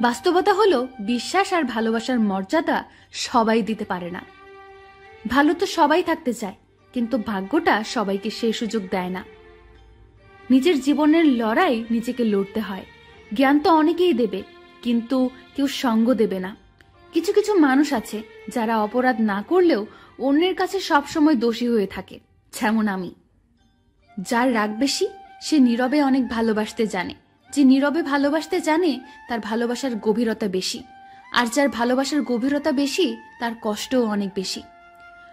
বাস্তবতা হলো বিশ্বাস আর ভালোবাসার মর্যাদা সবাই দিতে পারে না। ভালো তো সবাই থাকতে চায়, কিন্তু ভাগ্যটা সবাইকে সেই সুযোগ দেয় না। নিজের জীবনের লড়াই নিজেকে লড়তে হয়। জ্ঞান তো অনেকেই দেবে, কিন্তু কেউ সঙ্গ দেবে না। কিছু কিছু মানুষ আছে যারা অপরাধ না করলেও অন্যের কাছে সবসময় দোষী হয়ে থাকে, যেমন আমি। যার রাগ বেশি সে নীরবে অনেক ভালোবাসতে জানে। যে নীরবে ভালোবাসতে জানে তার ভালোবাসার গভীরতা বেশি, আর যার ভালোবাসার গভীরতা বেশি তার কষ্টও অনেক বেশি।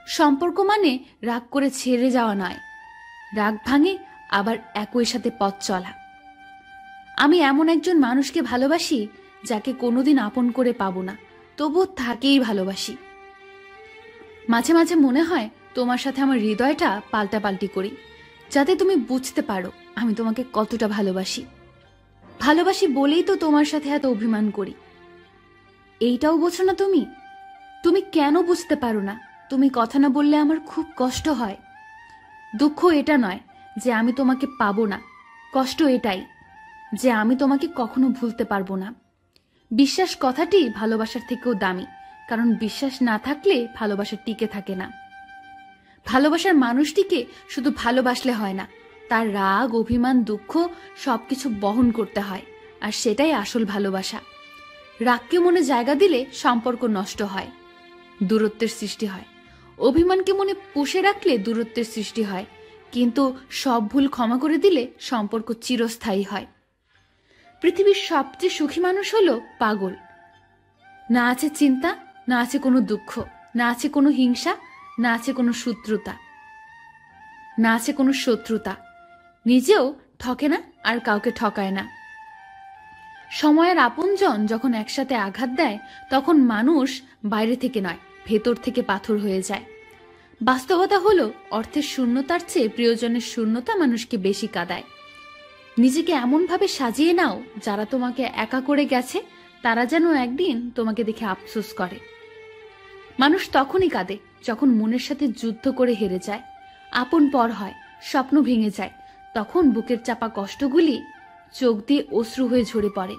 সম্পর্ক মানে রাগ করে ছেড়ে যাওয়া নয়, রাগ ভাঙে আবার একই সাথে পথ চলা। আমি এমন একজন মানুষকে ভালোবাসি যাকে কোনোদিন আপন করে পাবো না, তবুও তাকেই ভালোবাসি। মাঝে মাঝে মনে হয় তোমার সাথে আমার হৃদয়টা পাল্টাপাল্টি করি, যাতে তুমি বুঝতে পারো আমি তোমাকে কতটা ভালোবাসি। ভালোবাসি বলেই তো তোমার সাথে এত অভিমান করি। এইটাও বোঝো না তুমি? তুমি কেন বুঝতে পারো না? তুমি কথা না বললে আমার খুব কষ্ট হয়। দুঃখ এটা নয় যে আমি তোমাকে পাবো না, কষ্ট এটাই যে আমি তোমাকে কখনো ভুলতে পারবো না। বিশ্বাস কথাটি ভালোবাসার থেকেও দামি, কারণ বিশ্বাস না থাকলে ভালোবাসা টিকে থাকে না। ভালোবাসার মানুষটিকে শুধু ভালোবাসলে হয় না, তার রাগ, অভিমান, দুঃখ সবকিছু বহন করতে হয়, আর সেটাই আসল ভালোবাসা। রাগকে মনে জায়গা দিলে সম্পর্ক নষ্ট হয়, দূরত্বের সৃষ্টি হয়। অভিমানকে মনে পুষে রাখলে দূরত্বের সৃষ্টি হয়, কিন্তু সব ভুল ক্ষমা করে দিলে সম্পর্ক চিরস্থায়ী হয়। পৃথিবীর সবচেয়ে সুখী মানুষ হলো পাগল। না আছে চিন্তা, না আছে কোনো দুঃখ, না আছে কোনো হিংসা, না আছে কোনো শত্রুতা, না আছে কোনো শত্রুতা। নিজেও ঠকে না আর কাউকে ঠকায় না। সময়ের আপনজন যখন একসাথে আঘাত দেয় তখন মানুষ বাইরে থেকে নয়, ভেতর থেকে পাথর হয়ে যায়। বাস্তবতা হলো অর্থের শূন্যতার চেয়ে প্রিয়জনের শূন্যতা মানুষকে বেশি কাঁদায়। নিজেকে এমনভাবে সাজিয়ে নাও যারা তোমাকে একা করে গেছে তারা যেন একদিন তোমাকে দেখে আফসোস করে। মানুষ তখনই কাঁদে যখন মনের সাথে যুদ্ধ করে হেরে যায়, আপন পর হয়, স্বপ্ন ভেঙে যায়। তখন বুকের চাপা কষ্টগুলি চোখ দিয়ে অশ্রু হয়ে ঝরে পড়ে।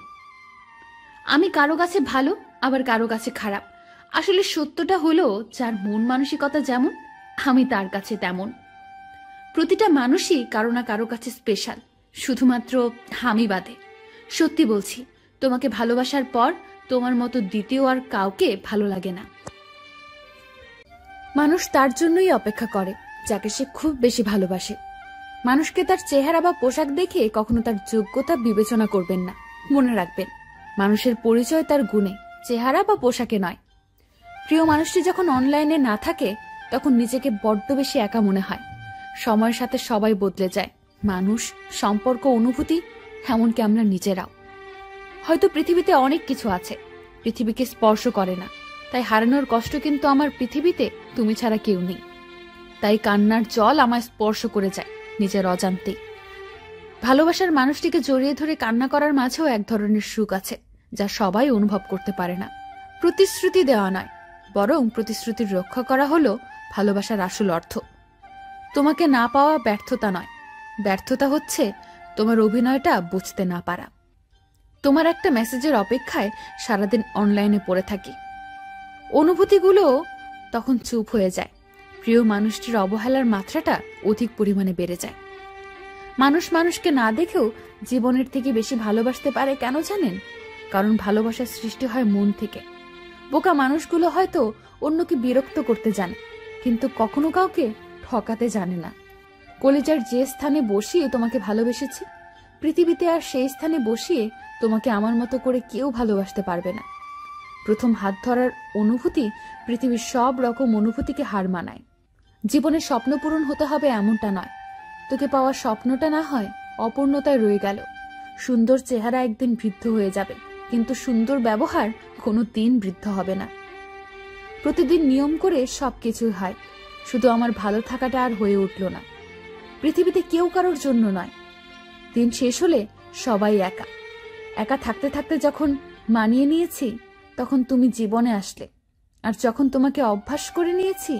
আমি কারো কাছে ভালো, আবার কারো কাছে খারাপ। আসলে সত্যটা হলো যার মন মানসিকতা যেমন, আমি তার কাছে তেমন। প্রতিটা মানুষই কারো না কারো কাছে স্পেশাল, শুধুমাত্র আমি বাদে। সত্যি বলছি, তোমাকে ভালোবাসার পর তোমার মতো দ্বিতীয় আর কাউকে ভালো লাগে না। মানুষ তার জন্যই অপেক্ষা করে যাকে সে খুব বেশি ভালোবাসে। মানুষকে তার চেহারা বা পোশাক দেখে কখনো তার যোগ্যতা বিবেচনা করবেন না। মনে রাখবেন, মানুষের পরিচয় তার গুণে, চেহারা বা পোশাকে নয়। প্রিয় মানুষটি যখন অনলাইনে না থাকে তখন নিজেকে বড্ড বেশি একা মনে হয়। সময়ের সাথে সবাই বদলে যায়, মানুষ, সম্পর্ক, অনুভূতি, এমনকি আমরা নিজেরাও। হয়তো পৃথিবীতে অনেক কিছু আছে পৃথিবীকে স্পর্শ করে না, তাই হারানোর কষ্ট, কিন্তু আমার পৃথিবীতে তুমি ছাড়া কেউ নেই। তাই কান্নার জল আমায় স্পর্শ করে যায় নিজের অজান্তেই। ভালোবাসার মানুষটিকে জড়িয়ে ধরে কান্না করার মাঝেও এক ধরনের সুখ আছে যা সবাই অনুভব করতে পারে না। প্রতিশ্রুতি দেওয়া নয়, বরং প্রতিশ্রুতির রক্ষা করা হলো ভালোবাসার আসল অর্থ। তোমাকে না পাওয়া ব্যর্থতা নয়, ব্যর্থতা হচ্ছে তোমার অভিনয়টা বুঝতে না পারা। তোমার একটা মেসেজের অপেক্ষায় সারাদিন অনলাইনে পড়ে থাকি, অনুভূতিগুলো তখন চুপ হয়ে যায়। প্রিয় মানুষটির অবহেলার মাত্রাটা অধিক পরিমাণে বেড়ে যায়। মানুষ মানুষকে না দেখেও জীবনের থেকে বেশি ভালোবাসতে পারে, কেন জানেন? কারণ ভালোবাসার সৃষ্টি হয় মন থেকে। বোকা মানুষগুলো হয়তো অন্যকে বিরক্ত করতে জানে, কিন্তু কখনো কাউকে ঠকাতে জানে না। কলিজার যে স্থানে বসিয়ে তোমাকে ভালোবেসেছি, পৃথিবীতে আর সেই স্থানে বসিয়ে তোমাকে আমার মতো করে কেউ ভালোবাসতে পারবে না। প্রথম হাত ধরার অনুভূতি পৃথিবীর সব রকম অনুভূতিকে হার মানায়। জীবনে স্বপ্ন পূরণ হতে হবে এমনটা নয়, তোকে পাওয়ার স্বপ্নটা না হয় অপূর্ণতায় রয়ে গেল। সুন্দর চেহারা একদিন বৃদ্ধ হয়ে যাবে, কিন্তু সুন্দর ব্যবহার কোনো দিন বৃদ্ধ হবে না। প্রতিদিন নিয়ম করে সবকিছুই হয়, শুধু আমার ভালো থাকাটা আর হয়ে উঠল না। পৃথিবীতে কেউ কারোর জন্য নয়। দিন শেষ হলে সবাই একা। একা থাকতে থাকতে যখন মানিয়ে নিয়েছি তখন তুমি জীবনে আসলে, আর যখন তোমাকে অভ্যাস করে নিয়েছি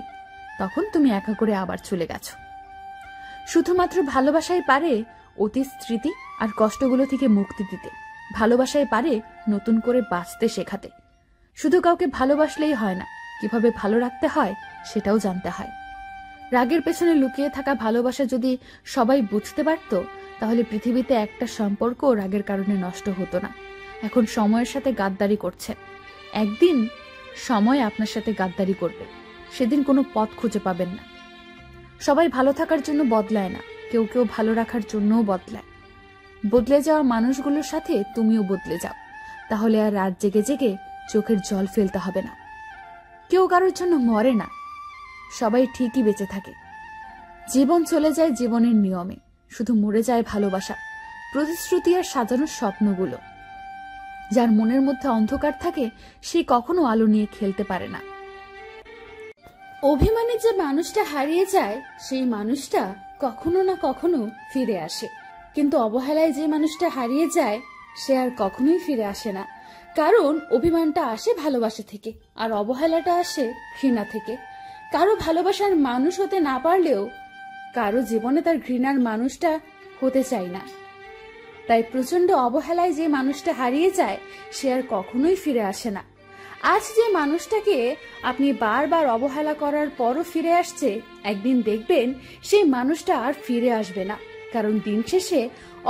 তখন তুমি একা করে আবার চলে গেছো। শুধুমাত্র ভালোবাসাই পারে অতীত স্মৃতি আর কষ্টগুলো থেকে মুক্তি দিতে। ভালোবাসাই পারে নতুন করে বাঁচতে শেখাতে। শুধু কাউকে ভালোবাসলেই হয় না, কিভাবে ভালো রাখতে হয় সেটাও জানতে হয়। রাগের পেছনে লুকিয়ে থাকা ভালোবাসা যদি সবাই বুঝতে পারত, তাহলে পৃথিবীতে একটা সম্পর্ক রাগের কারণে নষ্ট হতো না। এখন সময়ের সাথে গাদ্দারি করছে, একদিন সময় আপনার সাথে গাদ্দারি করবে, সেদিন কোনো পথ খুঁজে পাবেন না। সবাই ভালো থাকার জন্য বদলায় না, কেউ কেউ ভালো রাখার জন্যও বদলায়। বদলে যাওয়া মানুষগুলোর সাথে তুমিও বদলে যাও, তাহলে আর রাত জেগে জেগে চোখের জল ফেলতে হবে না। কেউ কারোর জন্য মরে না, সবাই ঠিকই বেঁচে থাকে। জীবন চলে যায় জীবনের নিয়মে, শুধু মরে যায় ভালোবাসা, প্রতিশ্রুতি আর সাজানো স্বপ্নগুলো। যার মনের মধ্যে অন্ধকার থাকে সে কখনো আলো নিয়ে খেলতে পারে না। অভিমানে যে মানুষটা হারিয়ে যায় সেই মানুষটা কখনো না কখনো ফিরে আসে, কিন্তু অবহেলায় যে মানুষটা হারিয়ে যায় সে আর কখনোই ফিরে আসে না। কারণ অভিমানটা আসে ভালোবাসা থেকে, আর অবহেলাটা আসে ঘৃণা থেকে। কারো ভালোবাসার মানুষ হতে না পারলেও কারো জীবনে তার ঘৃণার মানুষটা হতে চায় না। তাই প্রচন্ড অবহেলায় যে মানুষটা হারিয়ে যায় সে আর কখনোই ফিরে আসে না। আজ যে মানুষটাকে আপনি বারবার অবহেলা করার পরও ফিরে আসছে, একদিন দেখবেন সেই মানুষটা আর ফিরে আসবে না। কারণ দিন শেষে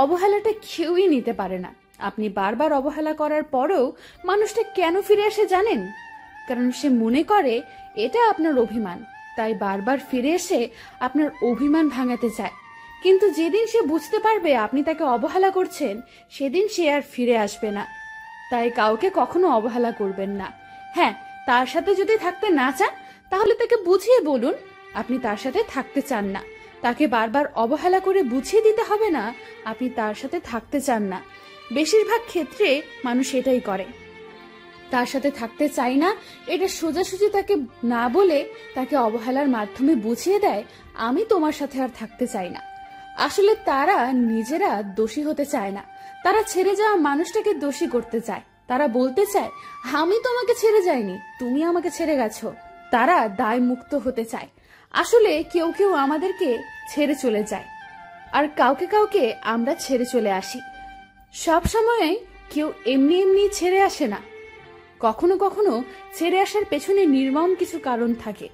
অবহেলাটা কেউই নিতে পারে না। আপনি বারবার অবহেলা করার পরেও মানুষটা কেন ফিরে আসে জানেন? কারণ সে মনে করে এটা আপনার অভিমান, তাই বারবার ফিরে এসে আপনার অভিমান ভাঙাতে চায়। কিন্তু যেদিন সে বুঝতে পারবে আপনি তাকে অবহেলা করছেন, সেদিন সে আর ফিরে আসবে না। তাই কাউকে কখনো অবহেলা করবেন না। হ্যাঁ, তার সাথে যদি থাকতে না চান তাহলে তাকে বুঝিয়ে বলুন আপনি তার সাথে থাকতে চান না। তাকে বারবার অবহেলা করে বুঝিয়ে দিতে হবে না আপনি তার সাথে থাকতে চান না। বেশিরভাগ ক্ষেত্রে মানুষ এটাই করে, তার সাথে থাকতে চাই না এটা সোজাসুজি তাকে না বলে তাকে অবহেলার মাধ্যমে বুঝিয়ে দেয় আমি তোমার সাথে আর থাকতে চাই না। আসলে তারা নিজেরা দোষী হতে চায় না, তারা ছেড়ে যাওয়া মানুষটাকে দোষী করতে চায়। তারা বলতে চায় আমি তোমাকে ছেড়ে যাইনি, তুমি আমাকে ছেড়ে গেছো। তারা দায় মুক্ত হতে চায়। আসলে কেউ কেউ আমাদেরকে ছেড়ে চলে যায়, আর কাউকে কাউকে আমরা ছেড়ে চলে আসি। সব সময় কেউ এমনি এমনি ছেড়ে আসে না। কখনো কখনো ছেড়ে আসার পেছনে নির্মম কিছু কারণ থাকে,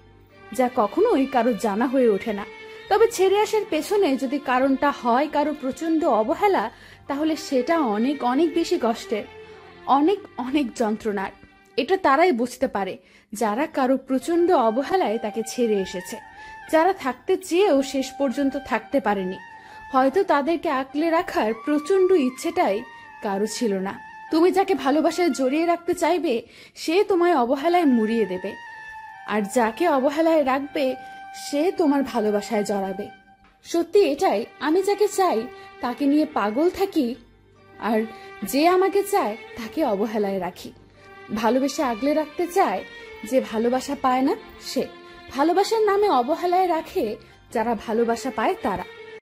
যা কখনোই কারো জানা হয়ে ওঠে না। তবে ছেড়ে আসার পেছনে যদি কারণটা হয় কারো প্রচন্ড অবহেলা, তাহলে সেটা অনেক অনেক বেশি কষ্টের, অনেক অনেক যন্ত্রণার। এটা তারাই বুঝতে পারে যারা কারো প্রচন্ড অবহেলায় তাকে ছেড়ে এসেছে, যারা থাকতে চেয়েও শেষ পর্যন্ত থাকতে পারেনি। হয়তো তাদেরকে আঁকলে রাখার প্রচন্ড ইচ্ছেটাই কারো ছিল না। তুমি যাকে ভালোবাসায় জড়িয়ে রাখতে চাইবে সে তোমায় অবহেলায় মুড়িয়ে দেবে, আর যাকে অবহেলায় রাখবে সে তোমার ভালোবাসায় জড়াবে। সত্যি এটাই, আমি যাকে চাই তাকে নিয়ে পাগল থাকি, আর যে আমাকে চায় তাকে অবহেলায় রাখি। ভালোবেসে আগলে রাখতে চায় যে ভালোবাসা পায় না সে, ভালোবাসার নামে অবহেলায় রাখে যারা ভালোবাসা পায় তারা।